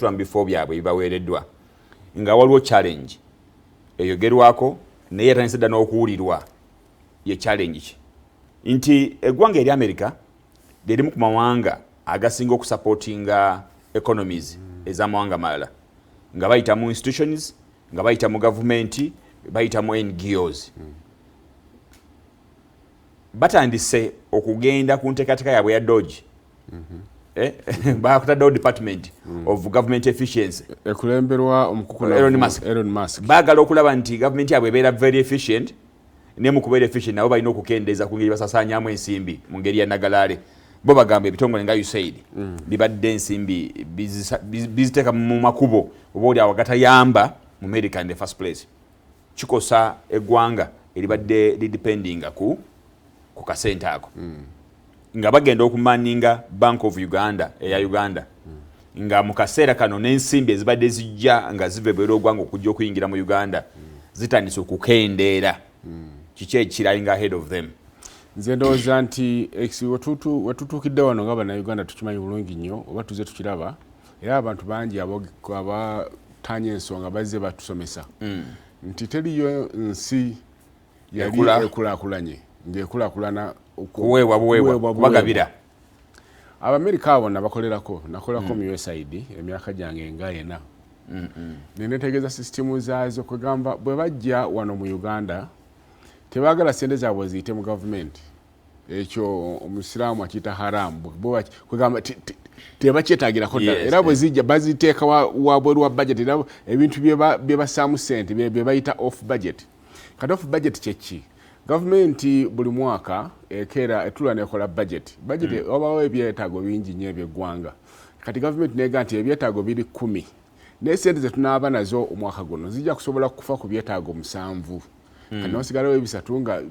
okutula mu bifo byabwe bibaweereddwa nga waliwo challenge eyogerwako naye yatandise dda n'okuwulirwa ye challenge ki nti eggwanga eri America lyerimu ku mawanga agasinga okusupportinga economies ez'amawanga malala nga bayita mu institutions nga bayita mu government bayita mu NGOs batandise okugenda ku nteekateeka yaabwe ya Doge bakutaddewo department of government efficiency ekulemberwa omukukula Elon Musk baagala okulaba nti government yaabwe ebeera very efficient ne mu kubeera efficient nabo balina okukendeeza ku ngeri basasaanyaamu ensimbi mu ngeri ya nagalaale bo bagamba ebitongole nga USAID bibadde ensimbi biziteeka mu makubo oba oli awo gatayamba mu America in the first place kikosa eggwanga eribadde lidependinga ku kasente ako nga bagenda okumaninga Bank of Uganda eya Uganda nga mu kaseera kano n'ensimbi ezibadde zijja nga ziva ebweru ogwanga okujja okuyingira mu Uganda zitandise okukendeera kiki ekiralinga ahead of them. Nze ndowooza nti wetutuukidde wano nga bannayuganda tukimanyi bulungi nnyo oba tuze tukiraba era abantu bangi abatanya ensonga bazze batusomesa nti teriyo nsi yali ekulaakulanye ng'ekulaakulana kuweebwa bagabira. Abamerika abo nabakolerako nakolako mu USAID emyaka gyange nga 4 nenetegeeza sisitimu zaazo kwegamba bwe bajja wano mu Uganda tebaagala sente zaabwe ziyite mu gavumenti ekyo omusiraamu akiyita haramu kwegamba tebakyetaagirako ddala era bwe zijja baziteeka wabweru wa budget era ebintu bye basaamu sente bye bayita off budget. Kati off budget kyeki gavumenti buli mwaka ekeera etula nekola budget obawo ebyetaago bingi nnyo eby'eggwanga kati gavumenti neega nti ebyetaago biri 10 naye sente zetunaaba nazo omwaka guno zijja kusobola kufa ku byetaago 7 kati nosigalawo ebisatu nga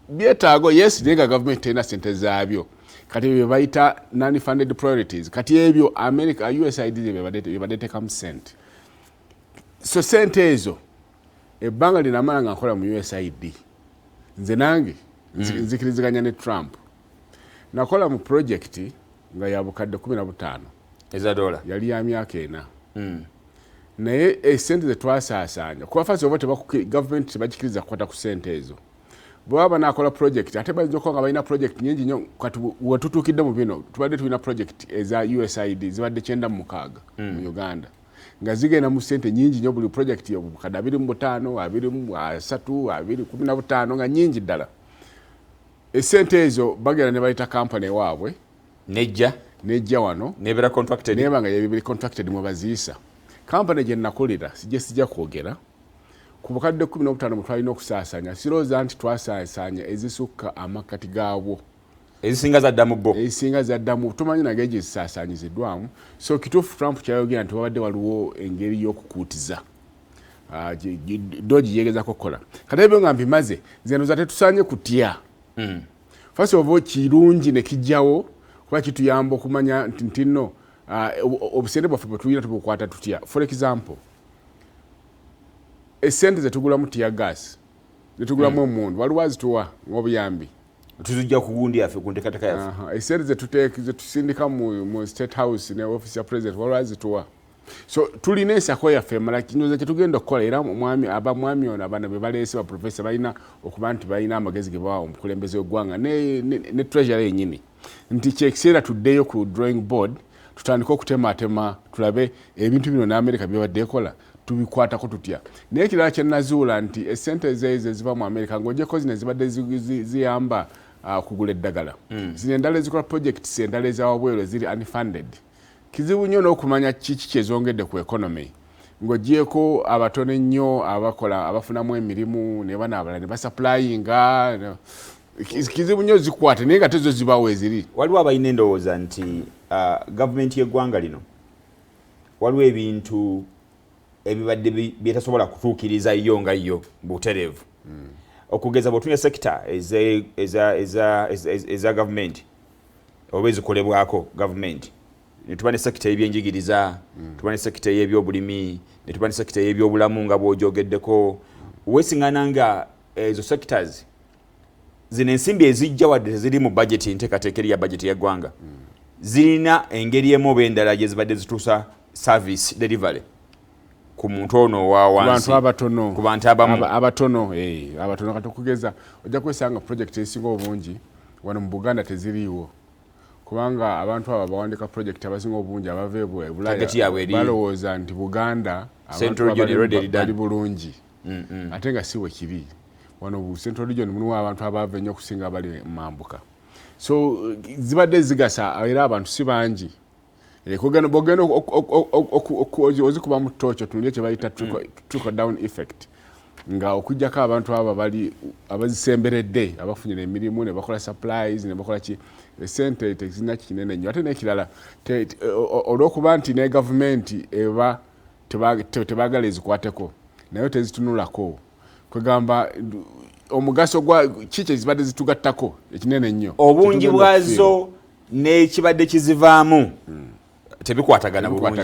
byetaago yes naye nga gavumenti terina sente zaabyo kati bye bayita non-funded priorities kati ebyo America USAID byebadde teekamu sente so sente ezo ebbanga linamala nga nkola mu USAID nze nange nzikiriziganya ne Trump nakola mu project nga ya bukadde 15 eza dola yali ya myaka 4 naye esente zetwasaasaanya kuba fasi oba government tebagikiriza kukwata ku sente ezo bwaba nakola project ate bayinza okuba nga balina project nyingi nnyo kati wetutuukidde mu bino tubadde tulina project eza USAID zibadde 96 mu Uganda nga zigenda mu sente nyingi nnyo buli project yobukadde 25 23 15 nga nyingi ddala esente ezo bagenda ne bayita company waabwe nejja wano nebeera contracted neba nga yebiri contracted mu baziisa company gye nakolera sijja kwogera ku bukadde 15 mutwalina okusaasanya sirowooza nti twasaasanya ezisukka amakati gaabwo ezisinga zadda mu tumanyi nage ezisaasanyiziddwamu so kituufu Trump kyayogera nti wabadde waliwo engeri y'okukuutiza Doge yeegezako kukola kati ebyo nga mbimaze nze tetusaanye kutya first of all kirungi ne kijjawo kuba kituyamba okumanya nti nno obusente bwaffe bwe tulina tubukwata tutya. For example esente zetugulamu tiya gas zetugulamu omundu waliwo azituwa ng'obuyambi tuzijja kugundi yaffe ku nteekateeka yaffe esente zetusindika mu State House ne office ya president waliwo azituwa so tulina ensako yaffe mala kinyoza kyetugenda okukola era mwami ono abaana be baleese baprofesa balina okuba nti balina amagezi ge bawa omukulembeze w'eggwanga ne treasury yennyini nti kyekiseera tuddeyo ku drawing board tutandika okutematema tulabe ebintu bino n'Amerika byebadde ekola tubikwatako tutya. Naye ekirala kye nazuula nti esente ezo eziva mu Amerika ng'ogyeko zino ezibadde ziyamba kugula eddagala zino endala ezikola projects endala ezawabweru eziri unfunded kizibu nnyo n'okumanya kiki kyezongedde ku economy ng'ogyeko abatono ennyo abafunamu emirimu ne bano abalala ne basupplyinga kizibu nnyo zikwate naye nga tezo zibawo eziri. Waliwo abalina endowooza nti gavumenti y'eggwanga lino waliwo ebintu ebibadde byetasobola kutuukiriza yo nga yo butereevu okugeza bw'otunya sekita eza gavumenti oba ezikolebwako gavumenti ne tuba ne sekita y'ebyenjigiriza tuba ne sekita y'ebyobulimi ne tuba ne sekita y'ebyobulamu nga bw'ogyogeddeko weesiŋŋana nga ezo sectors zino ensimbi ezijja wadde teziri mu budget nteekateeka eri ya budget y'eggwanga zirina engeri emu oba endala gye zibadde zituusa service delivery ku muntu ono wa wansi ku bantu abamu abatono katukugeza ojja kwesanga project esinga obungi wano mu Buganda teziriiwo kubanga abantu aba bawandika project abasinga obungi abave Bulaya balowooza nti Buganda bali bulungi ate nga siwe kiri wano bu Central Region mulimu abantu abava ennyo okusinga bali mambuka so zibadde zigasa era abantu si bangi kugenda bogenda ozikuba mu tocho tunulye kye bayita trickle down effect nga okujjako abantu aba bali abazisemberedde abafunyira emirimu ne bakola supplies ne bakola ki esente tezina kinene nnyo ate n'ekirala olw'okuba nti ne government eba tebagala ezikwateko nayo tezitunulako kwegamba omugaso gwa kiki ezibadde zitugattako ekinene nnyo obungi bwazo n'ekibadde kizivaamu tebikwatagana bulungi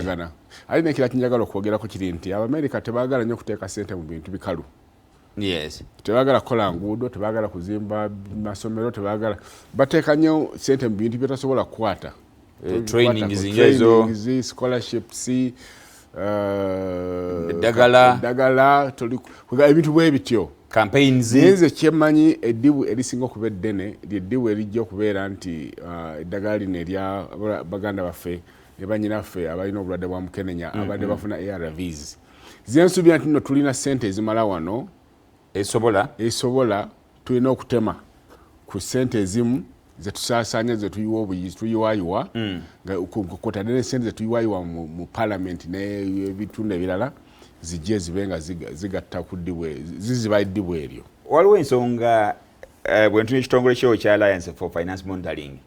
ali nekira kinjagala okwogerako kiri nti Abamerika tebagala nnyo kuteeka ssente mu bintu bikalu tebagala kukola nguudo tebagala kuzimba masomero tebagala bateeka nnyo ssente mu bintu byetasobola kukwata training scholarships eddagala ebintu bwe bityo campaigns nze kyemmanyi eddibu erisinga okuba eddene lyeddibu erijja okubeera nti eddagala lino erya baganda baffe ne bannyinaffe abalina obulwadde bwa mukenenya abadde bafuna ARVs zensubira nti nno tulina ssente ezimala wano esobola tulina okutema ku ssente ezimu zetusaasaanya zetuyiwa obuyizi tuyiwayiwa nga kwotadde n'essente zetuyiwayiwa mu parliament n'ebitundu ebirala zijje zibe nga zigatta ku ddibu ziziba eddibu eryo waliwo ensonga bwe ntunye ekitongole kyewo kya Alliance for Finance Monitoring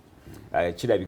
kirabika